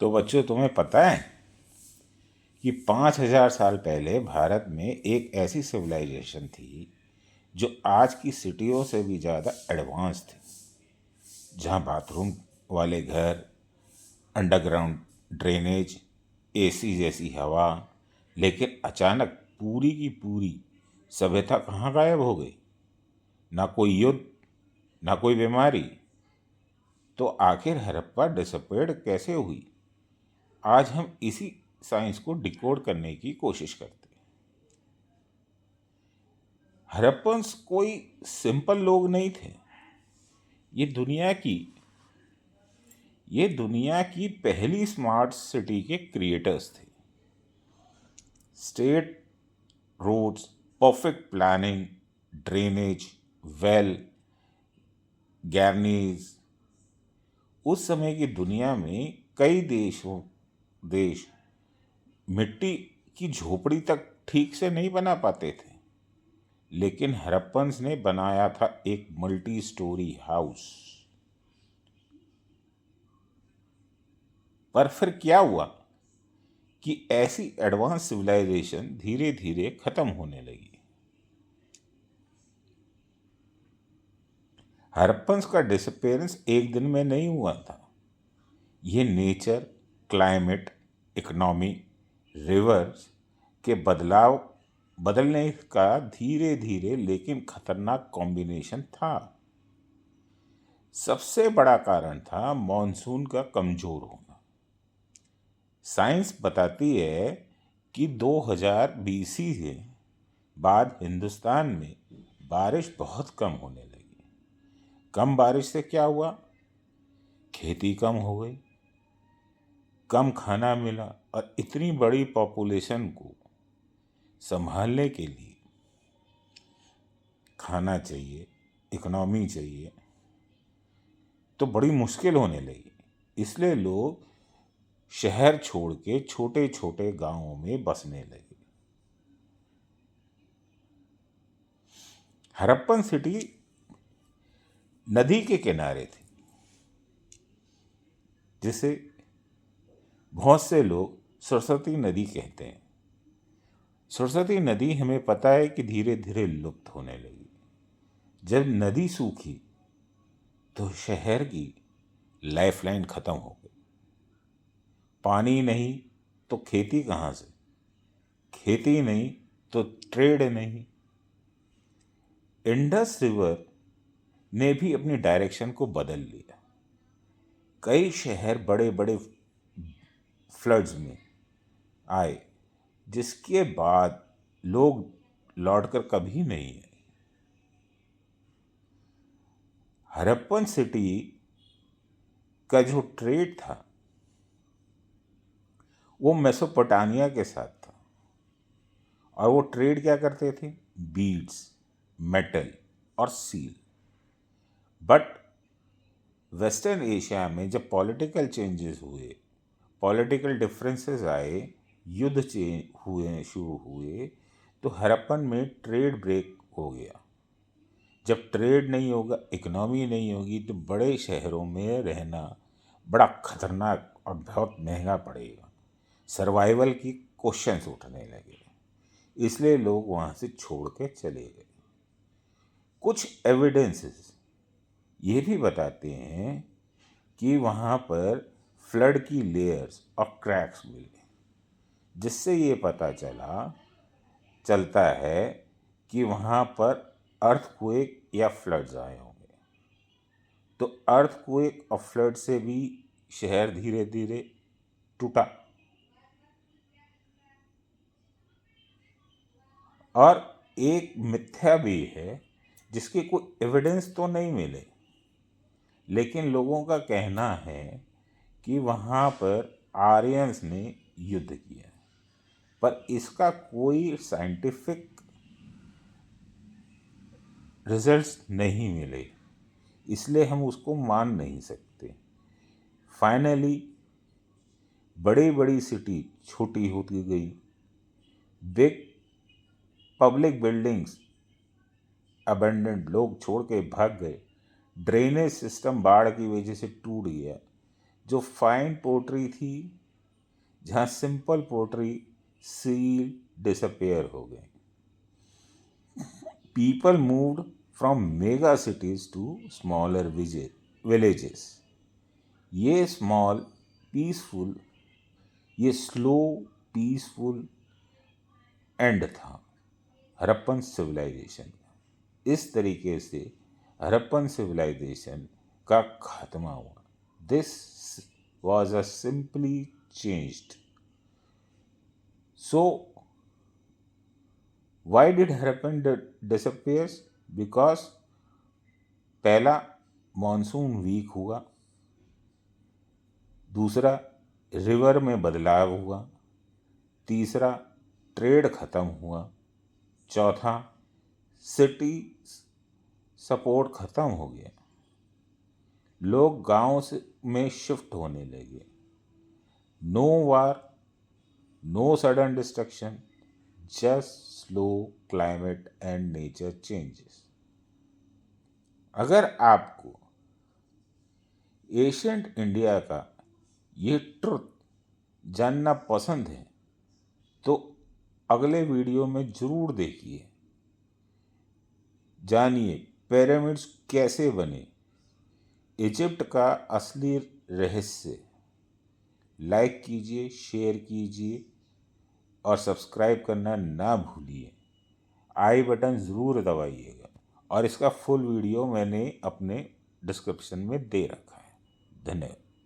तो बच्चों, तुम्हें पता है कि 5,000 साल पहले भारत में एक ऐसी सिविलाइजेशन थी जो आज की सिटियों से भी ज़्यादा एडवांस थी, जहाँ बाथरूम वाले घर, अंडरग्राउंड ड्रेनेज, एसी जैसी हवा। लेकिन अचानक पूरी की पूरी सभ्यता कहाँ गायब हो गई? ना कोई युद्ध, ना कोई बीमारी। तो आखिर हड़प्पा डिसअपेयर्ड कैसे हुई? आज हम इसी साइंस को डिकोड करने की कोशिश करते हैं। हड़प्पन्स कोई सिंपल लोग नहीं थे। ये दुनिया की ये दुनिया की पहली स्मार्ट सिटी के क्रिएटर्स थे। State roads, perfect planning, drainage, well, granaries. उस समय की दुनिया में कई देश मिट्टी की झोपड़ी तक ठीक से नहीं बना पाते थे, लेकिन हड़प्पन्स ने बनाया था एक मल्टी स्टोरी हाउस। पर फिर क्या हुआ कि ऐसी एडवांस सिविलाइजेशन धीरे धीरे खत्म होने लगी। हड़प्पन्स का डिसअपेरेंस एक दिन में नहीं हुआ था। ये नेचर, क्लाइमेट, इकोनॉमी, रिवर्स के बदलने का धीरे धीरे लेकिन खतरनाक कॉम्बिनेशन था। सबसे बड़ा कारण था मॉनसून का कमजोर होना। साइंस बताती है कि 2000 बीसी के बाद हिंदुस्तान में बारिश बहुत कम होने लगी। कम बारिश से क्या हुआ? खेती कम हो गई, कम खाना मिला, और इतनी बड़ी पॉपुलेशन को संभालने के लिए खाना चाहिए, इकोनॉमी चाहिए, तो बड़ी मुश्किल होने लगी। इसलिए लोग शहर छोड़ के छोटे छोटे गांवों में बसने लगे। हड़प्पन सिटी नदी के किनारे थी, जिसे बहुत से लोग सरस्वती नदी कहते हैं। सरस्वती नदी हमें पता है कि धीरे धीरे लुप्त होने लगी। जब नदी सूखी तो शहर की लाइफलाइन खत्म हो गई। पानी नहीं तो खेती कहाँ से? खेती नहीं तो ट्रेड नहीं। इंडस रिवर ने भी अपनी डायरेक्शन को बदल लिया। कई शहर बड़े बड़े फ्लड्स में आए, जिसके बाद लोग लौटकर कभी नहीं आए। हड़प्पन सिटी का जो ट्रेड था वो मेसोपोटामिया के साथ था। और वो ट्रेड क्या करते थे? बीड्स, मेटल और सील। बट वेस्टर्न एशिया में जब पॉलिटिकल चेंजेस हुए, पॉलिटिकल डिफरेंसेस आए, युद्ध हुए शुरू हुए, तो हड़प्पन में ट्रेड ब्रेक हो गया। जब ट्रेड नहीं होगा, इकोनॉमी नहीं होगी, तो बड़े शहरों में रहना बड़ा खतरनाक और बहुत महंगा पड़ेगा। सर्वाइवल की क्वेश्चंस उठने लगे। इसलिए लोग वहाँ से छोड़ के चले गए। कुछ एविडेंसेस ये भी बताते हैं कि वहाँ पर फ्लड की लेयर्स और क्रैक्स मिले, जिससे ये पता चलता है कि वहाँ पर अर्थक्वेक या फ्लड्स आए होंगे। तो अर्थक्वेक और फ्लड से भी शहर धीरे धीरे टूटा। और एक मिथ्या भी है, जिसके कोई एविडेंस तो नहीं मिले, लेकिन लोगों का कहना है कि वहाँ पर आर्यंस ने युद्ध किया। पर इसका कोई साइंटिफिक रिजल्ट्स नहीं मिले, इसलिए हम उसको मान नहीं सकते। फाइनली बड़ी बड़ी सिटी छोटी होती गई। बिग पब्लिक बिल्डिंग्स अबेंडेंड, लोग छोड़ के भाग गए। ड्रेनेज सिस्टम बाढ़ की वजह से टूट गया। जो फाइन पोट्री थी, जहाँ सिंपल पोट्री सील डिसअपेयर हो गए। People moved from mega cities to smaller villages. ये स्लो पीसफुल एंड था हड़प्पन सिविलाइजेशन का। इस तरीके से हड़प्पन सिविलाइजेशन का खात्मा हुआ। This was a simply changed. So why did Harappan disappears? Because पहला, मॉनसून वीक हुआ। दूसरा, रिवर में बदलाव हुआ। तीसरा, ट्रेड खत्म हुआ। चौथा, सिटी सपोर्ट खत्म हो गया। लोग गांव में शिफ्ट होने लगे। No war, no sudden destruction, just slow climate and nature changes. अगर आपको एशियंट इंडिया का ये ट्रुथ जानना पसंद है तो अगले वीडियो में ज़रूर देखिए। जानिए पिरामिड्स कैसे बने, इजिप्ट का असली रहस्य। लाइक कीजिए, शेयर कीजिए और सब्सक्राइब करना ना भूलिए। आई बटन ज़रूर दबाइएगा और इसका फुल वीडियो मैंने अपने डिस्क्रिप्शन में दे रखा है। धन्यवाद।